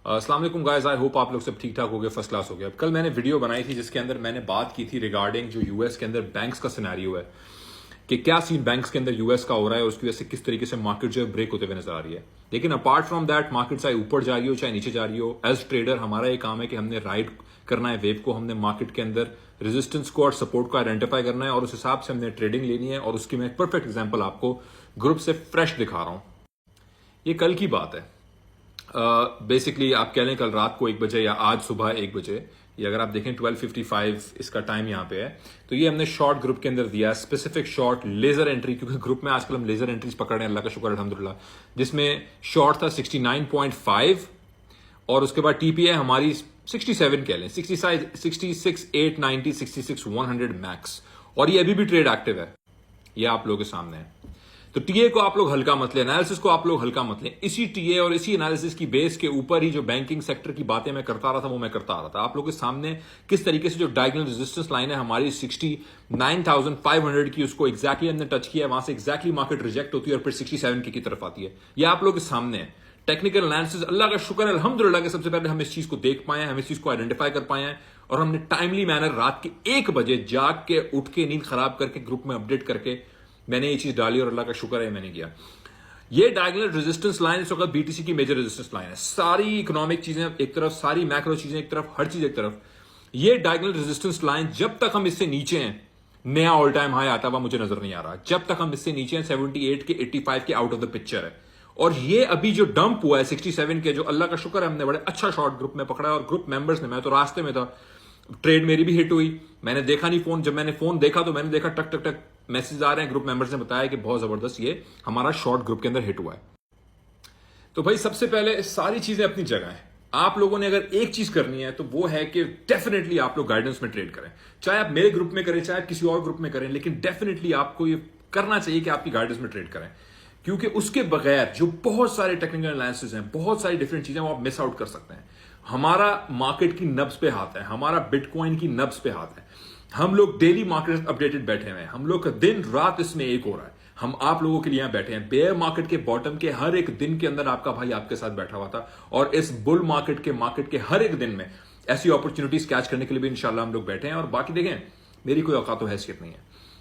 अस्सलाम वालेकुम guys, I hope आप लोग सब ठीक ठाक हो गए, फर्स्ट क्लास हो गए। अब कल मैंने वीडियो बनाई थी जिसके अंदर मैंने बात की थी रिगार्डिंग जो यूएस के अंदर बैंक्स का सिनेरियो है कि क्या सीन बैंक्स के अंदर यूएस का हो रहा है और उसकी वजह से किस तरीके से मार्केट जो है ब्रेक होते हुए नजर आ रही है। लेकिन अपार्ट फ्रॉम दैट, मार्केट चाहे ऊपर जा रही हो चाहे नीचे जा रही हो, एज ट्रेडर हमारा ये काम है कि हमने राइड करना है वेव को, हमने मार्केट के अंदर रेजिस्टेंस को और सपोर्ट को आइडेंटिफाई करना है और उस हिसाब से हमने ट्रेडिंग लेनी है। और उसकी मैं एक परफेक्ट एग्जाम्पल आपको ग्रुप से फ्रेश दिखा रहा हूं। ये कल की बात है। बेसिकली आप कह लें कल रात को 1 बजे या आज सुबह 1 बजे, ये अगर आप देखें 12:55 इसका टाइम यहाँ पे है। तो ये हमने शॉर्ट ग्रुप के अंदर दिया, स्पेसिफिक शॉर्ट लेजर एंट्री, क्योंकि ग्रुप में आजकल हम लेजर एंट्रीज पकड़ रहे हैं, अल्लाह का शुक्र अल्हम्दुलिल्लाह, जिसमें शॉर्ट था 69.5 और उसके बाद टीपीआई हमारी 67 कह लें, 66,890, 66,100 मैक्स। और ये अभी भी ट्रेड एक्टिव है, ये आप लोगों के सामने है। तो टीए को आप लोग हल्का मत लें, एनालिसिस को आप लोग हल्का मत लें। इसी टीए और इसी एनालिसिस की बेस के ऊपर ही जो बैंकिंग सेक्टर की बातें मैं करता रहा था वो मैं करता रहा था। आप लोगों के सामने किस तरीके से जो डायगोनल रेजिस्टेंस लाइन है हमारी 69,500 की, उसको एग्जैक्टली हमने टच किया, वहां से एग्जैक्टली मार्केट रिजेक्ट होती है और फिर 67 की तरफ आती है। ये आप लोग के सामने है। टेक्निकल एनालिसिस, अल्लाह का शुक्र अल्हम्दुलिल्लाह के सबसे पहले हम इस चीज को देख पाए हैं, हम इस चीज को आइडेंटिफाई कर पाए हैं और हमने टाइमली मैनर रात के 1 बजे जाग के उठ के नींद खराब करके ग्रुप में अपडेट करके मैंने ये चीज डाली और अल्लाह का शुक्र है मैंने किया। ये डायगोनल रेजिस्टेंस लाइन इस वक्त बीटीसी की मेजर रेजिस्टेंस लाइन है। सारी इकोनॉमिक चीजें एक तरफ, सारी मैक्रो चीजें एक तरफ, हर चीज एक तरफ। ये डायगोनल रेजिस्टेंस लाइन जब तक हम इससे नीचे हैं, नया ऑल टाइम हाई आता हुआ मुझे नजर नहीं आ रहा। जब तक हम इससे नीचे हैं 78 के 85 के आउट ऑफ द पिक्चर है। और ये अभी जो डंप हुआ है 67 के, जो अल्लाह का शुक्र है हमने बड़े अच्छा शॉर्ट ग्रुप में पकड़ा है और ग्रुप मेंबर्स ने, मैं तो रास्ते में था, ट्रेड मेरी भी हिट हुई, मैंने देखा नहीं फोन, जब मैंने फोन देखा तो मैंने देखा टक टक टक मैसेज आ रहे हैं, ग्रुप मेंबर्स ने बताया कि बहुत जबरदस्त ये हमारा शॉर्ट ग्रुप के अंदर हिट हुआ है। तो भाई सबसे पहले सारी चीजें अपनी जगह है। आप लोगों ने अगर एक चीज करनी है तो वो है कि डेफिनेटली आप लोग गाइडेंस में ट्रेड करें, चाहे आप मेरे ग्रुप में करें चाहे आप किसी और ग्रुप में करें, लेकिन डेफिनेटली आपको ये करना चाहिए कि आपकी गाइडेंस में ट्रेड करें, क्योंकि उसके बगैर जो बहुत सारे टेक्निकल एनालिसिस हैं, बहुत सारी डिफरेंट चीजें वो आप मिस आउट कर सकते हैं। हमारा मार्केट की नब्ज पे हाथ है, हमारा बिटकॉइन की नब्ज पे हाथ है। हम लोग डेली मार्केट अपडेटेड बैठे हुए हैं, हम लोग का दिन रात इसमें एक हो रहा है। हम आप लोगों के लिए यहां बैठे हैं। बेयर मार्केट के बॉटम के हर एक दिन के अंदर आपका भाई आपके साथ बैठा हुआ था और इस बुल मार्केट के हर एक दिन में ऐसी अपॉर्चुनिटीज कैच करने के लिए भी इंशाल्लाह हम लोग बैठे हैं। और बाकी देखें, मेरी कोई औकात तो हैसियत नहीं है,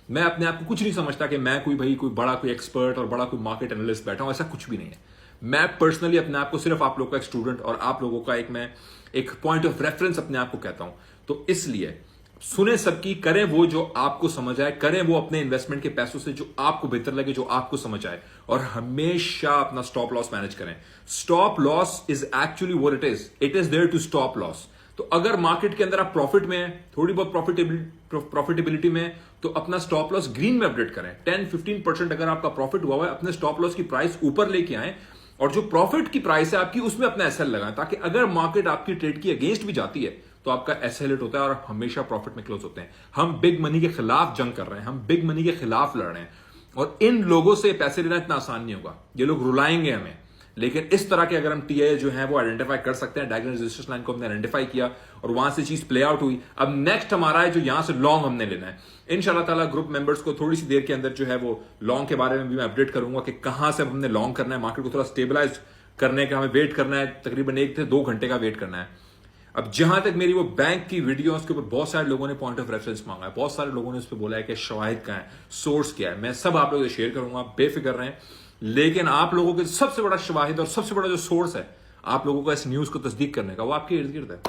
मैं अपने आप को कुछ नहीं समझता कि मैं कोई बड़ा कोई एक्सपर्ट और बड़ा कोई मार्केट एनालिस्ट बैठा हूं, ऐसा कुछ भी नहीं है। मैं पर्सनली अपने आप को सिर्फ आप लोगों का एक स्टूडेंट और आप लोगों का एक पॉइंट ऑफ रेफरेंस अपने आप को कहता हूं। तो इसलिए सुने सबकी, करें वो जो आपको समझ आए, करें वो अपने इन्वेस्टमेंट के पैसों से जो आपको बेहतर लगे, जो आपको समझ आए, और हमेशा अपना स्टॉप लॉस मैनेज करें। Stop loss is actually what it is there to stop loss. तो अगर मार्केट के अंदर आप प्रॉफिट में हैं, थोड़ी बहुत प्रॉफिटेबिलिटी में, तो अपना स्टॉप लॉस ग्रीन में अपडेट करें। 10-15% अगर आपका प्रॉफिट हुआ है, अपने स्टॉप लॉस की प्राइस ऊपर लेके आए और जो प्रॉफिट की प्राइस है आपकी उसमें अपना एसएल लगाएं, ताकि अगर मार्केट आपकी ट्रेड की अगेंस्ट भी जाती है तो आपका एसएल हिट होता है और हमेशा प्रॉफिट में क्लोज होते हैं। हम बिग मनी के खिलाफ जंग कर रहे हैं, हम बिग मनी के खिलाफ लड़ रहे हैं और इन लोगों से पैसे लेना इतना आसान नहीं होगा। ये लोग रुलाएंगे हमें, लेकिन इस तरह के अगर हम टीए जो है वो आइडेंटिफाई कर सकते हैं, डायगोनल रेजिस्टेंस लाइन को हमने आइडेंटिफाई किया और वहां से चीज प्ले आउट हुई। अब नेक्स्ट हमारा है जो यहां से लॉन्ग हमने लेना है। इंशाल्लाह ताला ग्रुप मेंबर्स को थोड़ी सी देर के अंदर जो है वो लॉन्ग के बारे में भी मैं अपडेट करूंगा कि कहां से हमने लॉन्ग करना है। मार्केट को थोड़ा स्टेबलाइज करने का हमें वेट करना है, तकरीबन 1 से 2 घंटे का वेट करना है। अब जहां तक मेरी वो बैंक की वीडियो, उसके ऊपर बहुत सारे लोगों ने पॉइंट ऑफ रेफरेंस मांगा है, बहुत सारे लोगों ने उस पर बोला है कि शवाहिद कहां है, सोर्स क्या है, मैं सब आप लोगों से शेयर करूंगा, बेफिक्र रहें। लेकिन आप लोगों के सबसे बड़ा शवाहिद और सबसे बड़ा जो सोर्स है आप लोगों का इस न्यूज को तस्दीक करने का, वो आपके इर्द गिर्द है।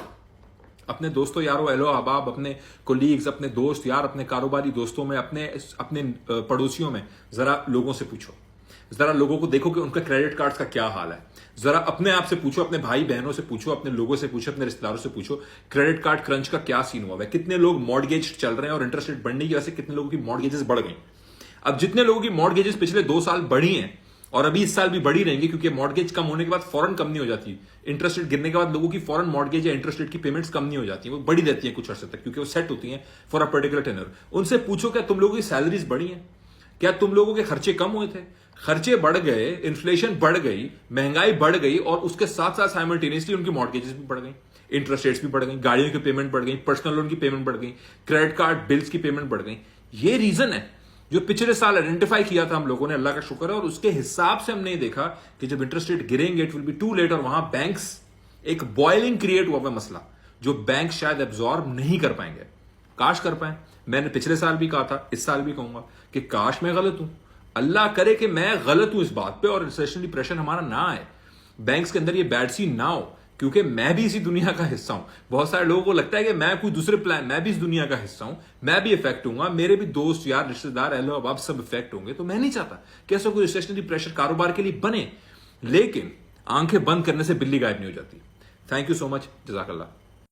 अपने दोस्तों यारों, अहलो अहबाब, अपने कोलीग्स, अपने दोस्त यार, अपने कारोबारी दोस्तों में, अपने पड़ोसियों में जरा लोगों से पूछो, जरा लोगों को देखो कि उनका क्रेडिट कार्ड का क्या हाल है। जरा अपने आप से पूछो, अपने भाई बहनों से पूछो, अपने लोगों से पूछो, अपने रिश्तेदारों से पूछो, क्रेडिट कार्ड क्रंच का क्या सीन हुआ है। कितने लोग मॉर्गेज चल रहे हैं और इंटरेस्ट रेट बढ़ने की वजह से कितने लोगों की मॉर्गेजेस बढ़ गई। अब जितने लोगों की मॉर्गेजेस पिछले 2 साल बढ़ी हैं और अभी इस साल भी बढ़ी रहेंगी, क्योंकि मॉर्गेज कम होने के बाद फौरन कम नहीं हो जाती, इंटरेस्ट रेट गिरने के बाद लोगों की फौरन मॉर्गेज या इंटरेस्ट रेट की पेमेंट्स कम नहीं हो जाती, वो बढ़ी रहती है कुछ अर्से तक, क्योंकि वो सेट होती हैं फॉर अ पर्टिकुलर टेनर। उनसे पूछो क्या तुम लोगों की सैलरीज बढ़ी हैं, क्या तुम लोगों के खर्चे कम हुए थे? खर्चे बढ़ गए, इन्फ्लेशन बढ़ गई, महंगाई बढ़ गई और उसके साथ साथ साइमल्टेनियसली उनकी मॉर्गेजेस भी बढ़ गई, इंटरेस्ट रेट्स भी बढ़ गई, गाड़ियों की पेमेंट बढ़ गई, पर्सनल लोन की पेमेंट बढ़ गई, क्रेडिट कार्ड बिल्स की पेमेंट बढ़ गई। ये रीजन है जो पिछले साल आइडेंटिफाई किया था हम लोगों ने, अल्लाह का शुक्र है, और उसके हिसाब से हमने देखा कि जब इंटरेस्ट रेट गिरेंगे it will be too late और वहां बैंक्स एक बॉइलिंग क्रिएट हुआ हुआ मसला जो बैंक शायद एब्जॉर्ब नहीं कर पाएंगे। काश कर पाए। मैंने पिछले साल भी कहा था, इस साल भी कहूंगा कि काश मैं गलत हूं। अल्लाह करे कि मैं गलत हूं इस बात पे और रिसेशनरी प्रेशर हमारा ना आए, बैंक्स के अंदर ये बैड सीन ना हो, क्योंकि मैं भी इसी दुनिया का हिस्सा हूं। बहुत सारे लोगों को लगता है कि मैं कोई दूसरे प्लान, मैं भी इस दुनिया का हिस्सा हूं, मैं भी इफेक्ट होऊंगा, मेरे भी दोस्त यार रिश्तेदार अहलो अहबाब सब इफेक्ट होंगे। तो मैं नहीं चाहता कि ऐसा कोई रिसेशनरी प्रेशर कारोबार के लिए बने, लेकिन आंखें बंद करने से बिल्ली गायब नहीं हो जाती। थैंक यू सो मच, जज़ाकल्लाह।